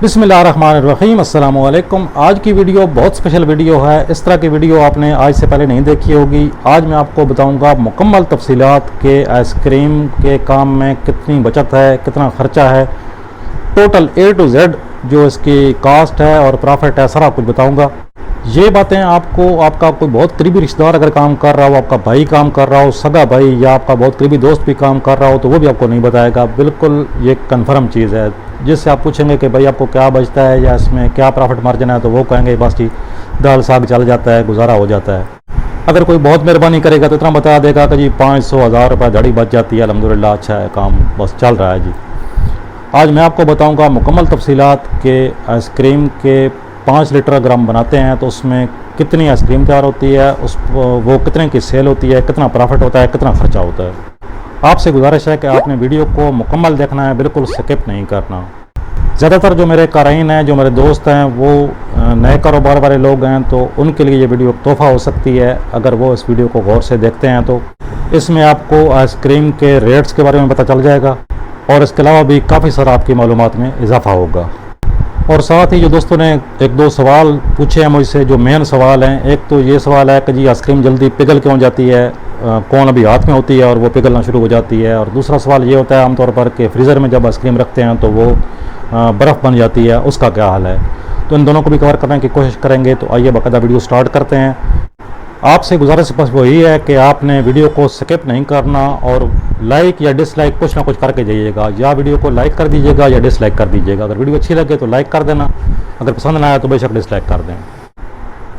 बिस्मिल्लाहिर्रहमानिर्रहीम अस्सलाम वालेकुम। आज की वीडियो बहुत स्पेशल वीडियो है। इस तरह की वीडियो आपने आज से पहले नहीं देखी होगी। आज मैं आपको बताऊंगा मुकम्मल तफसीलात के आइसक्रीम के काम में कितनी बचत है, कितना ख़र्चा है, टोटल A to Z जो इसकी कास्ट है और प्रॉफिट है, सारा कुछ बताऊंगा। ये बातें आपको आपका कोई बहुत करीबी रिश्तेदार अगर काम कर रहा हो, आपका भाई काम कर रहा हो, सगा भाई या आपका बहुत करीबी दोस्त भी काम कर रहा हो तो वो भी आपको नहीं बताएगा। बिल्कुल ये कन्फर्म चीज़ है। जिससे आप पूछेंगे कि भाई आपको क्या बचता है या इसमें क्या प्रॉफिट मार्जिन है, तो वो कहेंगे बस जी दाल साग चल जाता है, गुजारा हो जाता है। अगर कोई बहुत मेहरबानी करेगा तो इतना बता देगा कि जी 500-1000 रुपये झाड़ी बच जाती है, अल्हम्दुलिल्लाह अच्छा है, काम बस चल रहा है जी। आज मैं आपको बताऊंगा मुकम्मल तफसीलात के आइसक्रीम के 5 लीटर अगर हम बनाते हैं तो उसमें कितनी आइसक्रीम तैयार होती है, वो कितने की सेल होती है, कितना प्रॉफिट होता है, कितना ख़र्चा होता है। आपसे गुजारिश है कि आपने वीडियो को मुकम्मल देखना है, बिल्कुल स्किप नहीं करना। ज़्यादातर जो मेरे कारीन हैं, जो मेरे दोस्त हैं, वो नए कारोबार वाले लोग हैं, तो उनके लिए ये वीडियो तोहफ़ा हो सकती है अगर वो इस वीडियो को गौर से देखते हैं। तो इसमें आपको आइसक्रीम के रेट्स के बारे में पता चल जाएगा और इसके अलावा भी काफ़ी सारा आपकी मालूमात में इजाफा होगा। और साथ ही जो दोस्तों ने 1-2 सवाल पूछे हैं मुझसे, जो मेन सवाल हैं, एक तो ये सवाल है कि जी आइसक्रीम जल्दी पिघल क्यों जाती है, कौन अभी हाथ में होती है और वो पिघलना शुरू हो जाती है। और दूसरा सवाल ये होता है आमतौर पर कि फ्रीज़र में जब आइसक्रीम रखते हैं तो वो बर्फ़ बन जाती है, उसका क्या हाल है। तो इन दोनों को भी कवर करने की कोशिश करेंगे। तो आइए बाकायदा वीडियो स्टार्ट करते हैं। आपसे गुजारिश बस वही है कि आपने वीडियो को स्किप नहीं करना और लाइक या डिसलाइक कुछ ना कुछ करके जाइएगा। या वीडियो को लाइक कर दीजिएगा या डिसलाइक कर दीजिएगा। अगर वीडियो अच्छी लगे तो लाइक कर देना, अगर पसंद ना आया तो बेशक डिसलाइक कर दें।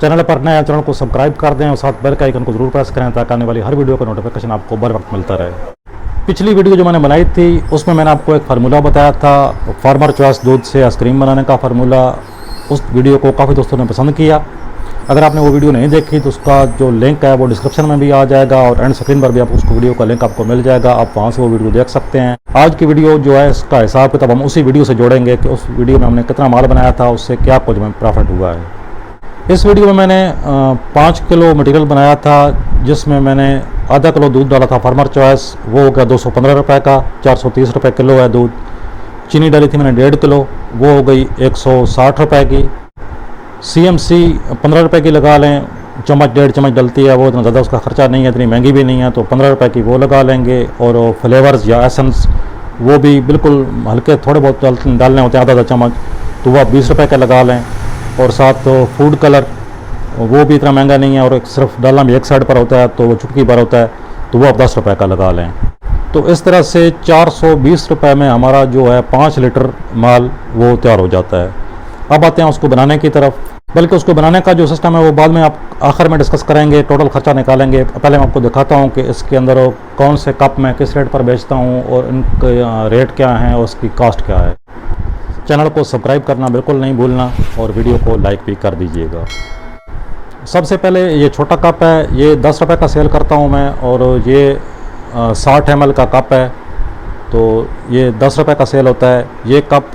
चैनल पर नए चैनल को सब्सक्राइब कर दें और साथ बेल का आइकन को जरूर प्रेस करें ताकि आने वाली हर वीडियो का नोटिफिकेशन आपको बर वक्त मिलता रहे। पिछली वीडियो जो मैंने बनाई थी उसमें मैंने आपको एक फार्मूला बताया था, फार्मर चॉइस दूध से आइसक्रीम बनाने का फार्मूला। उस वीडियो को काफ़ी दोस्तों ने पसंद किया। अगर आपने वो वीडियो नहीं देखी तो उसका जो लिंक है वो डिस्क्रिप्शन में भी आ जाएगा और एंड स्क्रीन पर भी आप उसको वीडियो का लिंक आपको मिल जाएगा, आप वहाँ से वो वीडियो देख सकते हैं। आज की वीडियो जो है इसका हिसाब किताब हम उसी वीडियो से जोड़ेंगे कि उस वीडियो में हमने कितना माल बनाया था, उससे क्या कुछ में प्रॉफिट हुआ है। इस वीडियो में मैंने 5 किलो मटेरियल बनाया था, जिसमें मैंने आधा किलो दूध डाला था फार्मर चॉइस, वो हो गया 215 रुपये का, 430 रुपये किलो है दूध। चीनी डाली थी मैंने 1.5 किलो, वो हो गई 160 रुपये की। CMC 15 रुपये की लगा लें, चम्मच 1.5 चम्मच डलती है, वो इतना ज़्यादा उसका ख़र्चा नहीं है, इतनी महंगी भी नहीं है, तो 15 रुपये की वो लगा लेंगे। और फ्लेवर्स या एसेंस वो भी बिल्कुल हल्के थोड़े बहुत डालने होते हैं, आधा चम्मच, तो वो आप 20 रुपये का लगा लें। और साथ फूड कलर वो भी इतना महंगा नहीं है और सिर्फ डालना भी एक साइड पर होता है, तो वो चुटकी भर होता है, तो वो आप 10 रुपये का लगा लें। तो इस तरह से 420 रुपये में हमारा जो है 5 लीटर माल वो तैयार हो जाता है। अब आते हैं उसको बनाने की तरफ। बल्कि उसको बनाने का जो सिस्टम है वो बाद में आप आखिर में डिस्कस करेंगे, टोटल ख़र्चा निकालेंगे। पहले मैं आपको दिखाता हूँ कि इसके अंदर कौन से कप मैं किस रेट पर बेचता हूँ और इनके रेट क्या हैं और उसकी कास्ट क्या है। चैनल को सब्सक्राइब करना बिल्कुल नहीं भूलना और वीडियो को लाइक भी कर दीजिएगा। सबसे पहले ये छोटा कप है, ये 10 रुपये का सेल करता हूँ मैं, और ये 60 ml का कप है, तो ये 10 रुपये का सेल होता है। ये कप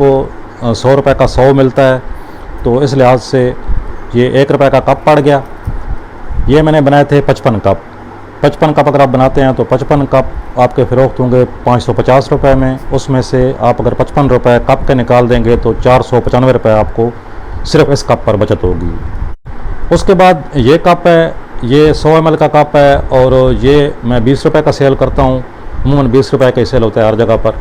100 रुपये का 100 मिलता है, तो इस लिहाज से ये 1 रुपये का कप पड़ गया। ये मैंने बनाए थे 55 कप। 55 कप अगर आप बनाते हैं तो 55 कप आपके फ़रोख्त होंगे 550 रुपये में। उसमें से आप अगर 55 रुपये कप के निकाल देंगे तो 495 रुपये आपको सिर्फ इस कप पर बचत होगी। उसके बाद ये कप है, ये 100 ml का कप है और ये मैं 20 रुपये का सेल करता हूँ। अमूमन 20 रुपये का ही सेल होता है हर जगह पर।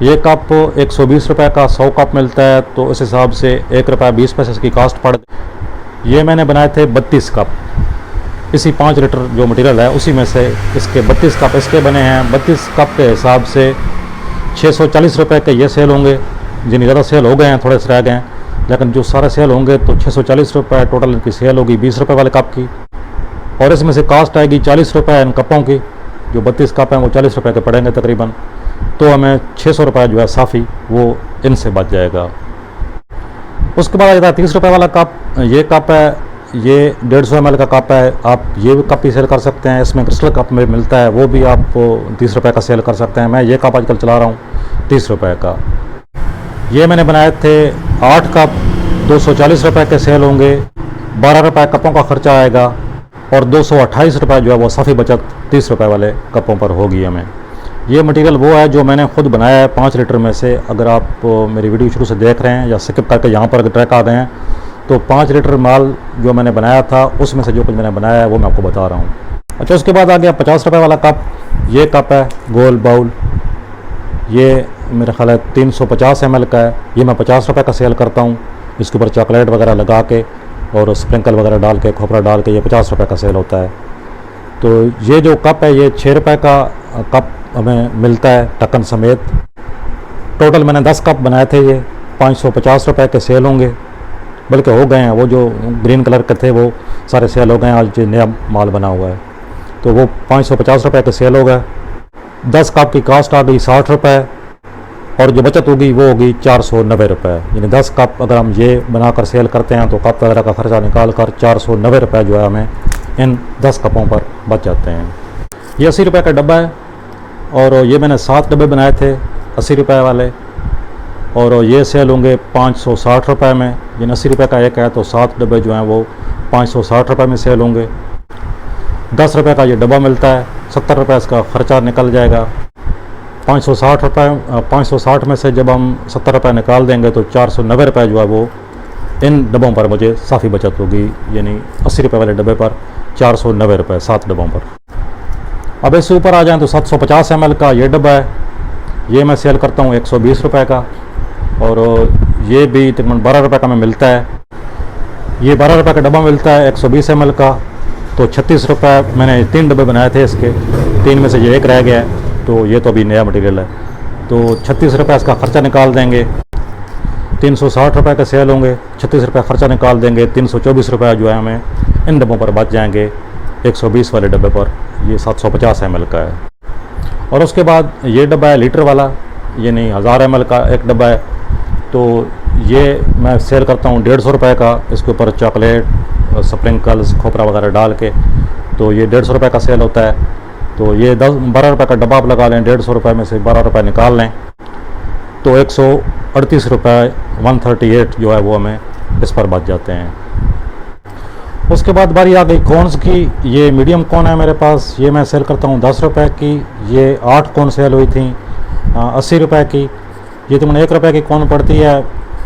ये कप 120 रुपये का 100 कप मिलता है, तो इस हिसाब से 1 रुपया 20 पैसे की कास्ट पड़ गई। ये मैंने बनाए थे 32 कप। इसी 5 लीटर जो मटेरियल है उसी में से इसके 32 कप इसके बने हैं। 32 कप के हिसाब से 640 रुपये के ये सेल होंगे। जिन्हें ज़्यादा सेल हो गए हैं, थोड़े से रह गए हैं, लेकिन जो सारे सेल होंगे तो 640 रुपये टोटल इनकी सेल होगी 20 रुपये वाले कप की। और इसमें से कास्ट आएगी 40 रुपये इन कपों की। जो 32 कप हैं वो 40 रुपये के पड़ेंगे तकरीबन, तो हमें 600 रुपये जो है साफ़ी वो इनसे बच जाएगा। उसके बाद आ जाता है 30 रुपये वाला कप। ये कप है, ये 150 ml का कप है। आप ये भी कप ही सेल कर सकते हैं। इसमें क्रिस्टल कप में मिलता है, वो भी आप 30 रुपये का सेल कर सकते हैं। मैं ये कप आजकल चला रहा हूँ 30 रुपये का। ये मैंने बनाए थे 8 कप, 240 रुपये के सेल होंगे। 12 रुपये कपों का ख़र्चा आएगा और 228 रुपये जो है वो साफ़ी बचत 30 रुपये वाले कपों पर होगी हमें। ये मटेरियल वो है जो मैंने खुद बनाया है 5 लीटर में से। अगर आप मेरी वीडियो शुरू से देख रहे हैं या स्किप करके यहाँ पर ट्रैक आ गए हैं तो 5 लीटर माल जो मैंने बनाया था उसमें से जो कुछ मैंने बनाया है वो मैं आपको बता रहा हूँ। अच्छा, उसके बाद आ गया 50 रुपये वाला कप। ये कप है गोल बाउल, ये मेरा ख्याल है 350 ml का है। ये मैं 50 रुपये का सेल करता हूँ। इसके ऊपर चॉकलेट वगैरह लगा के और स्प्रिंकल वगैरह डाल के, खोपरा डाल के, ये 50 रुपये का सेल होता है। तो ये जो कप है ये 6 रुपये का कप हमें मिलता है ढक्कन समेत। टोटल मैंने 10 कप बनाए थे, ये 550 रुपये के सेल होंगे, बल्कि हो गए हैं। वो जो ग्रीन कलर के थे वो सारे सेल हो गए हैं। आज जो नया माल बना हुआ है तो वो 550 रुपये के सेल हो गए। 10 कप की कास्ट आ गई 60 रुपये और जो बचत होगी वो होगी 490 रुपये। यानी 10 कप अगर हम ये बनाकर सेल करते हैं तो कप वगैरह का खर्चा निकाल कर 490 रुपये जो है हमें इन 10 कपों पर बच जाते हैं। ये 80 रुपये का डब्बा है और ये मैंने 7 डब्बे बनाए थे 80 रुपये वाले और ये सेल होंगे 560 रुपये में। यानी 80 रुपये का एक है तो 7 डब्बे जो हैं वो 560 रुपये में सेल होंगे। 10 रुपये का ये डब्बा मिलता है, 70 रुपये इसका ख़र्चा निकल जाएगा। 560 रुपये 560 में से जब हम 70 रुपये निकाल देंगे तो 490 रुपये जो है वो इन डब्बों पर मुझे काफ़ी बचत होगी। यानी 80 रुपये वाले डब्बे पर 490 रुपये 7 डब्बों पर। अब इससे ऊपर आ जाएँ तो 750 ml का ये डब्बा है, ये मैं सेल करता हूँ 120 रुपये का और ये भी तकरीबन 12 रुपये का में मिलता है। ये 12 रुपये का डब्बा मिलता है 120 ml का। तो 36 रुपये मैंने 3 डब्बे बनाए थे इसके, 3 में से ये एक रह गया है तो ये तो अभी नया मटेरियल है। तो 36 रुपये इसका ख़र्चा निकाल देंगे, 360 रुपये का सेल होंगे, 36 रुपये ख़र्चा निकाल देंगे, 324 रुपये जो है हमें इन डब्बों पर बच जाएंगे 120 वाले डब्बे पर। ये 750 ml का है। और उसके बाद ये डब्बा है लीटर वाला, ये नहीं 1000 ml का एक डब्बा है। तो ये मैं सेल करता हूँ 150 रुपये का। इसके ऊपर चॉकलेट, स्प्रिंकल्स, खोपरा वगैरह डाल के, तो ये 150 रुपये का सेल होता है। तो ये 12 रुपये का डब्बा आप लगा लें, 150 रुपये में से 12 रुपये निकाल लें तो 138 रुपये 138 जो है वो हमें इस पर बच जाते हैं। उसके बाद बारी आ गई कॉर्न्स की। ये मीडियम कॉर्न है मेरे पास, ये मैं सेल करता हूँ 10 रुपये की। ये 8 कॉर्न सेल हुई थी 80 रुपये की। ये तो मैंने 1 रुपये की कॉर्न पड़ती है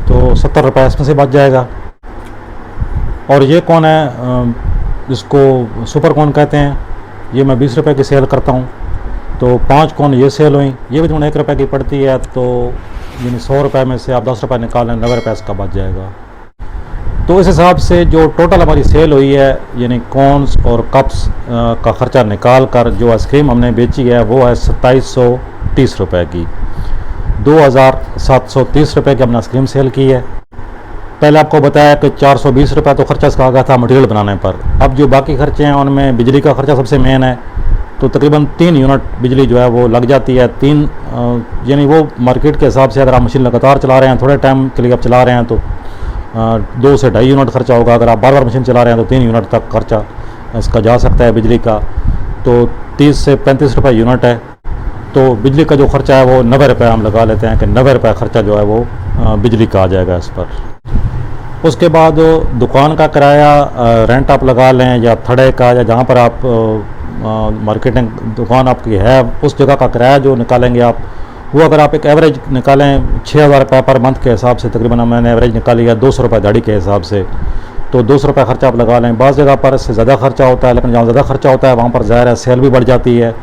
तो 70 रुपये इसमें से बच जाएगा। और ये कॉर्न है जिसको सुपर कॉर्न कहते हैं, ये मैं 20 रुपये की सेल करता हूँ। तो 5 कॉर्न ये सेल हुई, ये भी तुमने 1 रुपये की पड़ती है। तो यानी 100 रुपये में से आप 10 रुपये निकाल लें, 90 रुपये इसका बच जाएगा। तो इस हिसाब से जो टोटल हमारी सेल हुई है यानी कॉर्न्स और कप्स का ख़र्चा निकाल कर जो आइसक्रीम हमने बेची है वो है 2730 रुपये की। 2730 रुपये की हमने आइसक्रीम सेल की है। पहले आपको बताया कि 420 रुपये तो खर्चा इसका आ गया था मटेरियल बनाने पर। अब जो बाकी खर्चे हैं उनमें बिजली का खर्चा सबसे मेन है। तो तकरीबन 3 यूनिट बिजली जो है वो लग जाती है। 3 यानी वो मार्केट के हिसाब से अगर आप मशीन लगातार चला रहे हैं, थोड़े टाइम के लिए आप चला रहे हैं तो 2 से 2.5 यूनिट खर्चा होगा। अगर आप बार बार मशीन चला रहे हैं तो 3 यूनिट तक खर्चा इसका जा सकता है बिजली का। तो 30 से 35 रुपये यूनिट है। तो बिजली का जो खर्चा है वो 90 रुपये हम लगा लेते हैं कि 90 रुपये खर्चा जो है वो बिजली का आ जाएगा इस पर। उसके बाद दुकान का किराया रेंट आप लगा लें या थड़े का, या जहाँ पर आप मार्केटिंग दुकान आपकी है उस जगह का किराया जो निकालेंगे आप, वो अगर आप एक एवरेज निकालें 6000 रुपये पर मंथ के हिसाब से, तकरीबन मैंने एवरेज निकाली है 200 रुपये दाढ़ी के हिसाब से। तो 200 रुपये खर्चा आप लगा लें। बाज़ जगह पर इससे ज़्यादा खर्चा होता है, लेकिन जहाँ ज़्यादा खर्चा होता है वहाँ पर ज़ाहिर है सेल भी बढ़ जाती है।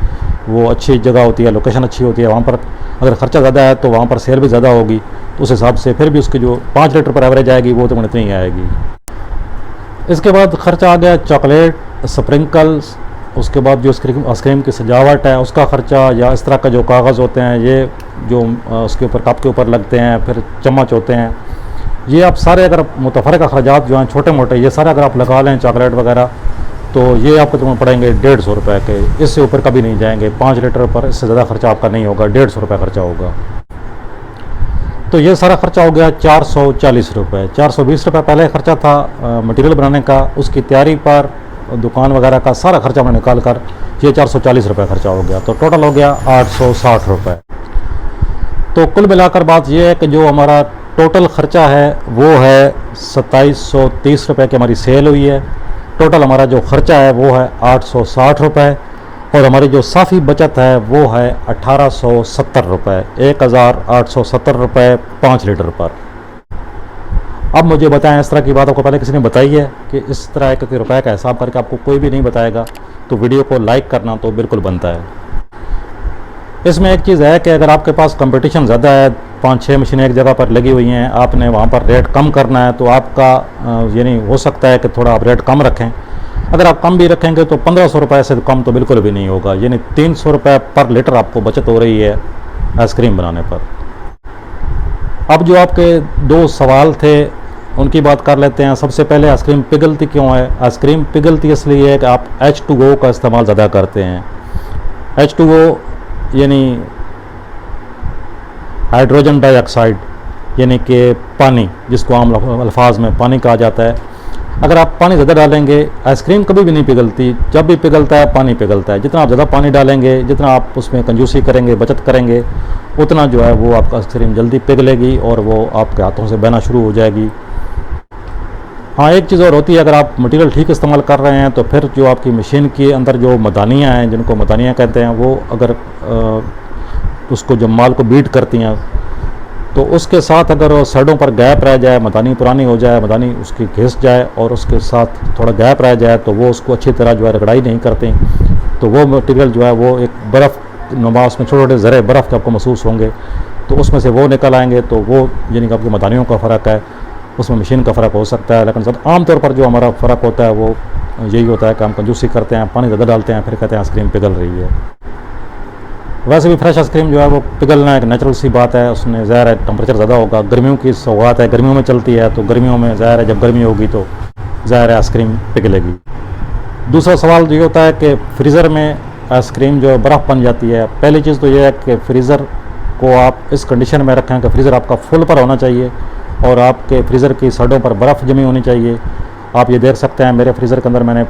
वो अच्छी जगह होती है, लोकेशन अच्छी होती है, वहाँ पर अगर ख़र्चा ज़्यादा है तो वहाँ पर सेल भी ज़्यादा होगी। तो उस हिसाब से फिर भी उसकी जो 5 लीटर पर एवरेज आएगी वो तो इतनी ही आएगी। इसके बाद ख़र्चा आ गया चॉकलेट, स्प्रिंकल्स, उसके बाद जो आइसक्रीम की सजावट है उसका ख़र्चा, या इस तरह का जो कागज़ होते हैं ये जो उसके ऊपर कप के ऊपर लगते हैं, फिर चम्मच होते हैं, ये आप सारे अगर मुतफ़रक़ा अखराजात जो हैं छोटे मोटे ये सारे अगर आप लगा लें चॉकलेट वगैरह, तो ये आपको तुम्हें पड़ेंगे 150 रुपये के। इससे ऊपर कभी नहीं जाएंगे। 5 लीटर पर इससे ज़्यादा खर्चा आपका नहीं होगा, 150 रुपये खर्चा होगा। तो ये सारा खर्चा हो गया 440 रुपये। 420 रुपये पहले खर्चा था मटेरियल बनाने का, उसकी तैयारी पर दुकान वगैरह का सारा खर्चा मैंने निकाल कर ये 440 रुपये खर्चा हो गया। तो टोटल हो गया 860 रुपये। तो कुल मिलाकर बात यह है कि जो हमारा टोटल ख़र्चा है वो है 2730 रुपये की हमारी सेल हुई है। टोटल हमारा जो ख़र्चा है वो है 860 रुपये। और हमारी जो साफ़ी बचत है वो है 1870 रुपये, 1870 रुपये 5 लीटर पर। अब मुझे बताएं, इस तरह की बात आपको पहले किसी ने बताई है कि इस तरह के रुपए का हिसाब करके आपको कोई भी नहीं बताएगा, तो वीडियो को लाइक करना तो बिल्कुल बनता है। इसमें एक चीज़ है कि अगर आपके पास कंपटीशन ज़्यादा है, 5-6 मशीनें एक जगह पर लगी हुई हैं, आपने वहाँ पर रेट कम करना है, तो आपका यानी हो सकता है कि थोड़ा आप रेट कम रखें। अगर आप कम भी रखेंगे तो 1500 रुपये से कम तो बिल्कुल भी नहीं होगा, यानी 300 रुपये पर लीटर आपको बचत हो रही है आइसक्रीम बनाने पर। अब जो आपके 2 सवाल थे उनकी बात कर लेते हैं। सबसे पहले आइसक्रीम पिघलती क्यों है? आइसक्रीम पिघलती इसलिए है कि आप H2O का इस्तेमाल ज़्यादा करते हैं। H2O यानी हाइड्रोजन डाइऑक्साइड, यानी कि पानी, जिसको आम अल्फाज में पानी कहा जाता है। अगर आप पानी ज़्यादा डालेंगे, आइसक्रीम कभी भी नहीं पिघलती। जब भी पिघलता है पानी पिघलता है। जितना आप ज़्यादा पानी डालेंगे, जितना आप उसमें कंजूसी करेंगे, बचत करेंगे, उतना जो है वो आपका आइसक्रीम जल्दी पिघलेगी और वो आपके हाथों से बहना शुरू हो जाएगी। हाँ, एक चीज़ और होती है, अगर आप मटेरियल ठीक इस्तेमाल कर रहे हैं तो फिर जो आपकी मशीन के अंदर जो मदानियाँ हैं, जिनको मदानियाँ कहते हैं, वो अगर उसको जब माल को बीट करती हैं तो उसके साथ अगर साइडों पर गैप रह जाए, मदानी पुरानी हो जाए, मदानी उसकी घिस जाए और उसके साथ थोड़ा गैप रह जाए तो वो उसको अच्छी तरह जो है रगड़ाई नहीं करती, तो वो मटेरियल जो है वो एक बर्फ़ नुमा, उसमें छोटे छोटे ज़रे बर्फ़ के आपको महसूस होंगे, तो उसमें से वो निकल आएंगे। तो वो यानी कि आपकी मदानियों का फ़र्क है, उसमें मशीन का फ़र्क हो सकता है। लेकिन सब आम तौर पर जो हमारा फ़र्क होता है वो यही होता है कि हम कंजूसी करते हैं, पानी ज़्यादा डालते हैं, फिर कहते हैं आइसक्रीम पिघल रही है। वैसे भी फ्रेश आइसक्रीम जो है वो पिघलना एक नेचुरल सी बात है, उसमें ज़ाहिर है टेम्परेचर ज़्यादा होगा। गर्मियों की सौगात है, गर्मियों में चलती है, तो गर्मियों में ज़ाहिर है जब गर्मी होगी तो ज़ाहिर है आइसक्रीम पिघलेगी। दूसरा सवाल ये होता है कि फ्रीज़र में आइसक्रीम जो बर्फ़ बन जाती है। पहली चीज़ तो ये है कि फ्रीज़र को आप इस कंडीशन में रखें कि फ्रीज़र आपका फुल पर होना चाहिए और आपके फ्रीज़र की साइडों पर बर्फ़ जमी होनी चाहिए। आप ये देख सकते हैं मेरे फ्रीज़र के अंदर मैंने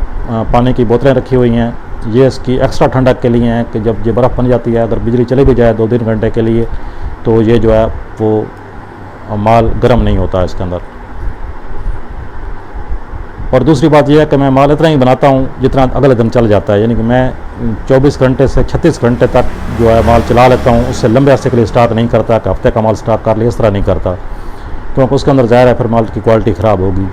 पानी की बोतलें रखी हुई हैं। ये इसकी एक्स्ट्रा ठंडक के लिए हैं कि जब ये बर्फ़ बन जाती है, अगर बिजली चली भी जाए 2-3 घंटे के लिए, तो ये जो है वो माल गर्म नहीं होता है इसके अंदर। और दूसरी बात यह है कि मैं माल इतना ही बनाता हूँ जितना अगले दिन चल जाता है, यानी कि मैं 24 घंटे से 36 घंटे तक जो है माल चला लेता हूँ। उससे लंबे अरसे के लिए स्टॉक नहीं करता कि हफ्ते का माल स्टॉक कर लिया, इस तरह नहीं करता, क्योंकि उसके अंदर ज़ाहिर है फिर माल की क्वालिटी ख़राब होगी।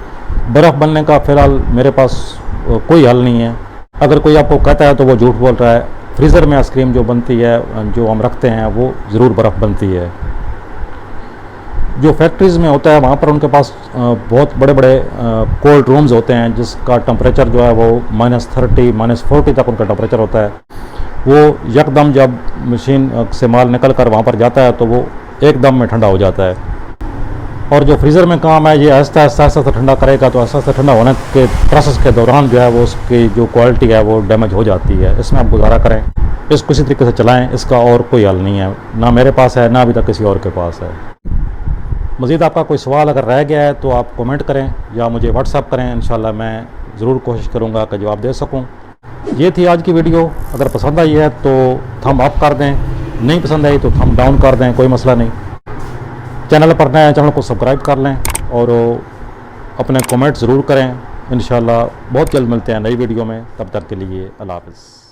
बर्फ़ बनने का फ़िलहाल मेरे पास कोई हल नहीं है। अगर कोई आपको कहता है तो वो झूठ बोल रहा है। फ्रीज़र में आइसक्रीम जो बनती है, जो हम रखते हैं, वो ज़रूर बर्फ़ बनती है। जो फैक्ट्रीज़ में होता है वहाँ पर उनके पास बहुत बड़े बड़े कोल्ड रूम्स होते हैं, जिसका टेम्परेचर जो है वो -30 -40 तक उनका टेम्परेचर होता है। वो यकदम जब मशीन से माल निकल कर वहाँ पर जाता है तो वो एकदम में ठंडा हो जाता है। और जो फ्रीज़र में काम है ये आहिस्ता आहिस्ता ठंडा करेगा, तो आहिस्ता ठंडा होने के प्रोसेस के दौरान जो है वो उसकी जो क्वालिटी है वो डैमेज हो जाती है। इसमें आप गुजारा करें, इसको इसी तरीके से चलाएं, इसका और कोई हल नहीं है, ना मेरे पास है ना अभी तक किसी और के पास है। मज़ीद आपका कोई सवाल अगर रह गया है तो आप कमेंट करें या मुझे व्हाट्सअप करें, इंशाल्लाह मैं ज़रूर कोशिश करूँगा कि जवाब दे सकूँ। ये थी आज की वीडियो। अगर पसंद आई है तो थम अप कर दें, नहीं पसंद आई तो थम डाउन कर दें, कोई मसला नहीं। चैनल पर नए हैं, चैनल को सब्सक्राइब कर लें और अपने कमेंट ज़रूर करें। इंशाल्लाह बहुत जल्द मिलते हैं नई वीडियो में, तब तक के लिए अल्लाह हाफ़िज़।